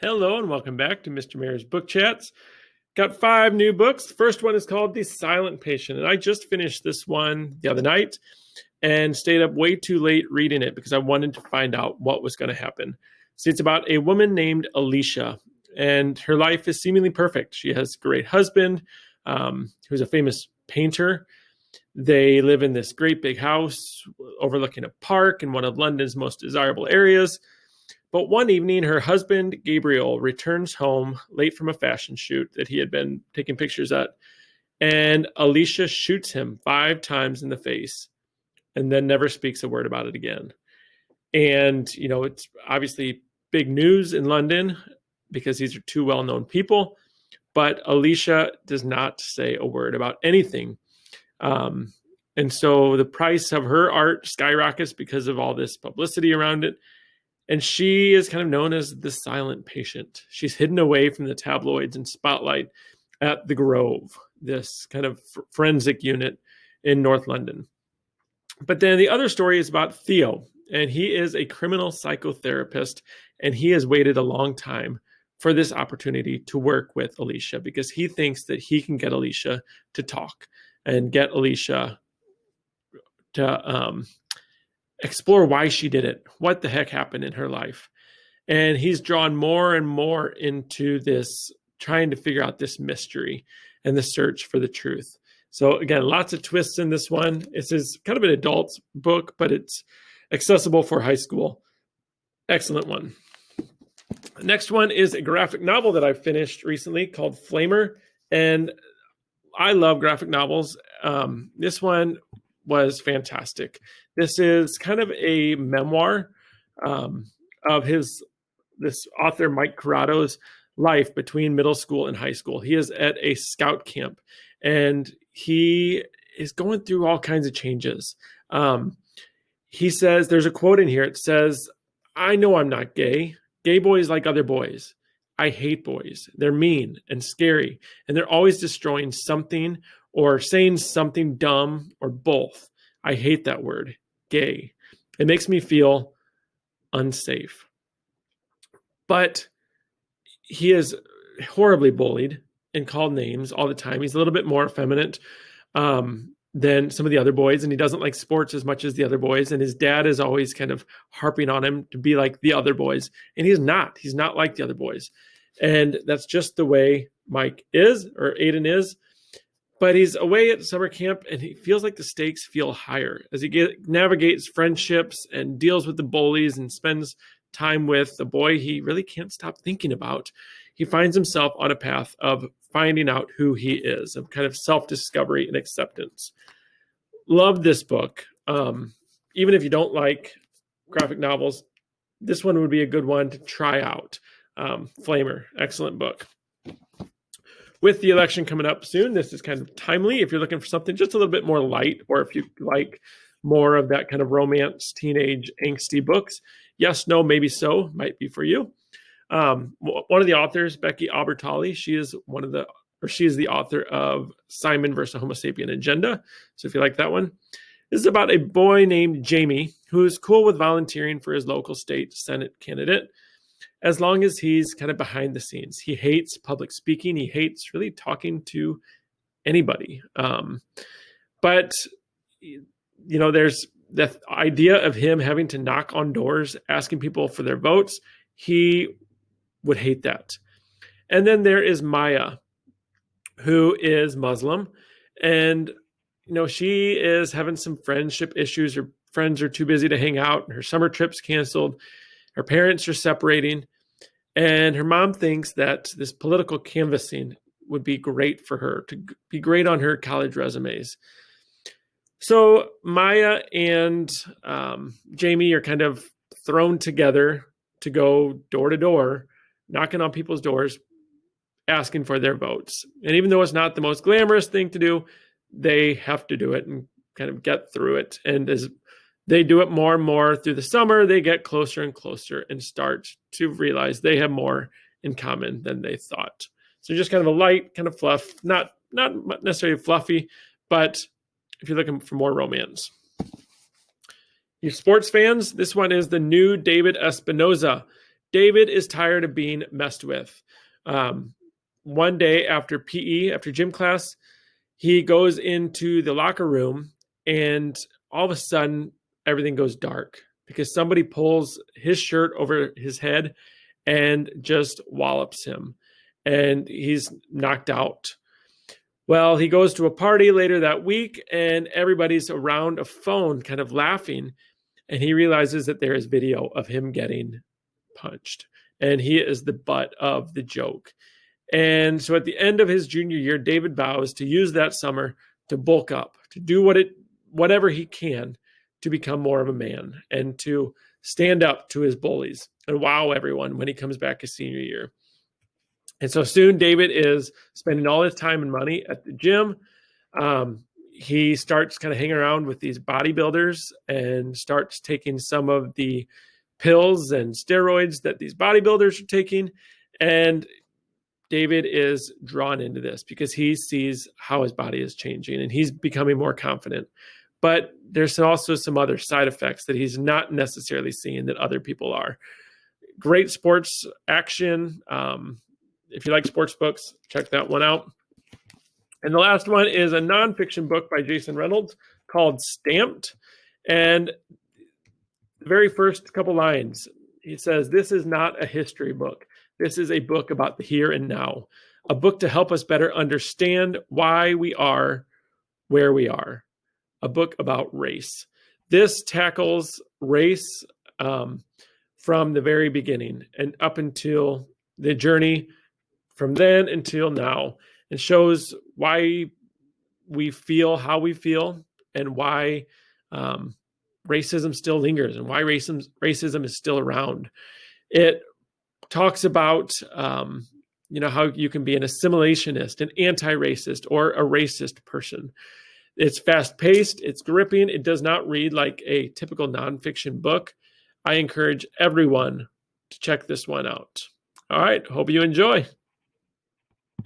Hello and welcome back to Mr. Mayor's Book Chats. Got 5 new books. The first one is called The Silent Patient, and I just finished this one the other night and stayed up way too late reading it because I wanted to find out what was going to happen. See, it's about a woman named Alicia, and her life is seemingly perfect. She has a great husband who's a famous painter. They live in this great big house overlooking a park in one of London's most desirable areas. But one evening, her husband, Gabriel, returns home late from a fashion shoot that he had been taking pictures at, and Alicia shoots him 5 times in the face and then never speaks a word about it again. And, it's obviously big news in London because these are 2 well-known people, but Alicia does not say a word about anything. And so the price of her art skyrockets because of all this publicity around it. And she is kind of known as the silent patient. She's hidden away from the tabloids and spotlight at the Grove, this kind of forensic unit in North London. But then the other story is about Theo, and he is a criminal psychotherapist, and he has waited a long time for this opportunity to work with Alicia because he thinks that he can get Alicia to talk and get Alicia to explore why she did it, what the heck happened in her life. And he's drawn more and more into this, trying to figure out this mystery and the search for the truth. So again, lots of twists in this one. This is kind of an adult book, but it's accessible for high school. Excellent one. The next one is a graphic novel that I finished recently called Flamer. And I love graphic novels. This one was fantastic. This is kind of a memoir of this author, Mike Corrado's life between middle school and high school. He is at a scout camp and he is going through all kinds of changes. He says, there's a quote in here. It says, "I know I'm not gay. Gay boys like other boys. I hate boys. They're mean and scary, and they're always destroying something or saying something dumb or both. I hate that word, gay. It makes me feel unsafe." But he is horribly bullied and called names all the time. He's a little bit more effeminate than some of the other boys, and he doesn't like sports as much as the other boys. And his dad is always kind of harping on him to be like the other boys. And he's not. He's not like the other boys. And that's just the way Mike is, or Aiden is. But he's away at summer camp, and he feels like the stakes feel higher as he navigates friendships and deals with the bullies and spends time with the boy he really can't stop thinking about. He finds himself on a path of finding out who he is, of kind of self-discovery and acceptance. Love this book. Even if you don't like graphic novels, this one would be a good one to try out. Flamer, excellent book. With the election coming up soon, this is kind of timely if you're looking for something just a little bit more light, or if you like more of that kind of romance, teenage, angsty books. Yes, No, Maybe So might be for you. One of the authors, Becky Albertalli, she is the author of Simon versus Homo Sapien Agenda. So if you like that one, this is about a boy named Jamie who is cool with volunteering for his local state Senate candidate, as long as he's kind of behind the scenes. He hates public speaking. He hates really talking to anybody. But there's the idea of him having to knock on doors, asking people for their votes. He would hate that. And then there is Maya, who is Muslim. And, she is having some friendship issues. Her friends are too busy to hang out. Her summer trip's canceled. Her parents are separating. And her mom thinks that this political canvassing would be great for her, to be great on her college resumes. So Maya and Jamie are kind of thrown together to go door to door, knocking on people's doors, asking for their votes. And even though it's not the most glamorous thing to do, they have to do it and kind of get through it. And as they do it more and more through the summer, they get closer and closer and start to realize they have more in common than they thought. So just kind of a light kind of fluff, not necessarily fluffy, but if you're looking for more romance. You sports fans, this one is the new David Espinoza. David is tired of being messed with. One day after PE, after gym class, he goes into the locker room and all of a sudden everything goes dark because somebody pulls his shirt over his head and just wallops him, and he's knocked out. Well, he goes to a party later that week and everybody's around a phone kind of laughing, and he realizes that there is video of him getting punched and he is the butt of the joke. And so at the end of his junior year, David vows to use that summer to bulk up, to do whatever he can to become more of a man and to stand up to his bullies and wow everyone when he comes back his senior year. And so soon David is spending all his time and money at the gym. He starts kind of hanging around with these bodybuilders and starts taking some of the pills and steroids that these bodybuilders are taking. And David is drawn into this because he sees how his body is changing and he's becoming more confident. But there's also some other side effects that he's not necessarily seeing that other people are. Great sports action. If you like sports books, check that one out. And the last one is a nonfiction book by Jason Reynolds called Stamped. And the very first couple lines, he says, "This is not a history book. This is a book about the here and now, a book to help us better understand why we are where we are, a book about race." This tackles race from the very beginning and up until the journey from then until now, and shows why we feel how we feel and why racism still lingers and why racism is still around. It talks about how you can be an assimilationist, an anti-racist, or a racist person. It's fast-paced, it's gripping, it does not read like a typical nonfiction book. I encourage everyone to check this one out. All right, hope you enjoy.